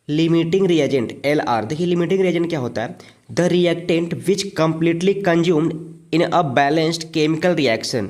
Limiting reagent LR। देखिए limiting reagent क्या होता है? The reactant which completely consumed in a balanced chemical reaction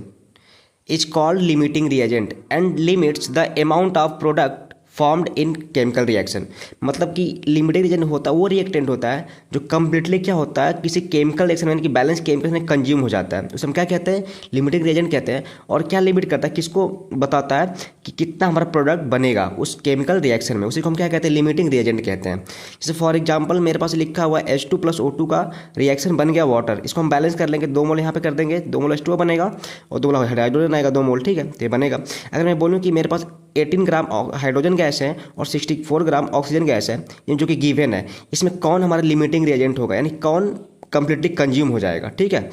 is called limiting reagent and limits the amount of product formed in chemical reaction. मतलब कि limiting reagent होता है वो reactant होता है जो कंप्लीटली क्या होता है, किसी केमिकल रिएक्शन यानी कि बैलेंस केमिकल में कंज्यूम हो जाता है, उसे हम क्या कहते हैं? लिमिटिंग रिएजेंट कहते हैं। और क्या लिमिट करता है, किसको बताता है कि कितना हमारा प्रोडक्ट बनेगा उस केमिकल रिएक्शन में, उसी को हम क्या कहते हैं? लिमिटिंग रिएजेंट कहते हैं। जैसे फॉर एग्जाम्पल मेरे पास लिखा हुआ है H2+O2 का रिएक्शन बन गया वाटर, इसको हम बैलेंस कर लेंगे, 2 मोल यहाँ पे कर देंगे, 2 मोल H2O बनेगा और 2 मोल हाइड्रोजन आएगा, 2 मोल, ठीक है, तो ये बनेगा। अगर मैं बोलूँ कि मेरे पास 18 ग्राम हाइड्रोजन गैस है और 64 ग्राम ऑक्सीजन गैस है, ये जो कि गिवन है, इसमें कौन हमारा लिमिटिंग रिएजेंट होगा, यानी कौन कंप्लीटली कंज्यूम हो जाएगा, ठीक है।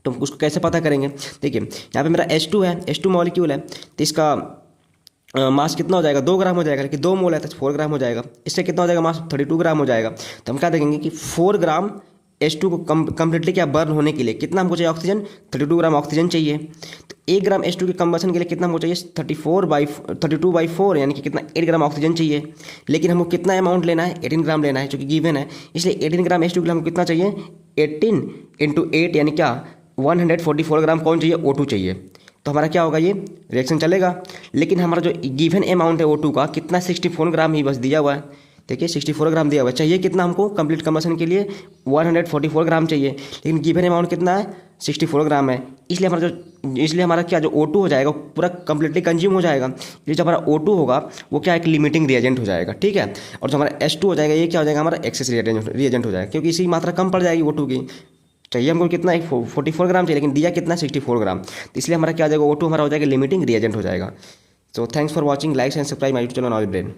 तो उसको कैसे पता करेंगे? देखिए यहाँ पे मेरा H2 है, H2 मॉलिक्यूल है, तो इसका मास कितना हो जाएगा? 2 ग्राम हो जाएगा, लेकिन 2 मोल है तो 4 ग्राम हो जाएगा। इससे कितना हो जाएगा मास? 32 ग्राम हो जाएगा। तो हम क्या देखेंगे कि 4 ग्राम H2 को कंप्लीटली क्या बर्न होने के लिए कितना हमको चाहिए? ऑक्सीजन, 32 ग्राम ऑक्सीजन चाहिए। तो 1 ग्राम H2 के कंबशन के लिए कितना हमको चाहिए? 32/4 यानी कि कितना? 8 ग्राम ऑक्सीजन चाहिए। लेकिन हमको कितना अमाउंट लेना है? 18 ग्राम लेना है, जो कि गिवन है। इसलिए 18 ग्राम H2 के लिए हमको कितना चाहिए? 18 × 8 यानी क्या? 144 ग्राम कौन चाहिए? O2 चाहिए। तो हमारा क्या होगा? ये रिएक्शन चलेगा। लेकिन हमारा जो गिवन अमाउंट है O2 का कितना? 64 ग्राम ही बस दिया हुआ है। देखिए 64 ग्राम दिया हुआ है, चाहिए कितना हमको कंप्लीट कंबशन के लिए? 144 ग्राम चाहिए, लेकिन गिवन अमाउंट कितना है? 64 ग्राम है। इसलिए हमारा क्या जो O2 हो जाएगा पूरा कंप्लीटली कंज्यूम हो जाएगा। इसलिए जो हमारा O2 होगा वो क्या? एक लिमिटिंग रिएजेंट हो जाएगा, ठीक है। और जो हमारा H2 हो जाएगा ये क्या हो जाएगा? हमारा एक्सेस रिएजेंट हो जाएगा, क्योंकि इसी मात्रा कम पड़ जाएगी O2 की। चाहिए हमको कितना? 44 ग्राम चाहिए, लेकिन दिया कितना? 64 ग्राम। तो इसलिए हमारा क्या हो जाएगा? O2 हमारा हो जाएगा लिमिटिंग रिएजेंट हो जाएगा। So thanks for watching, like and subscribe my YouTube channel knowledge brain.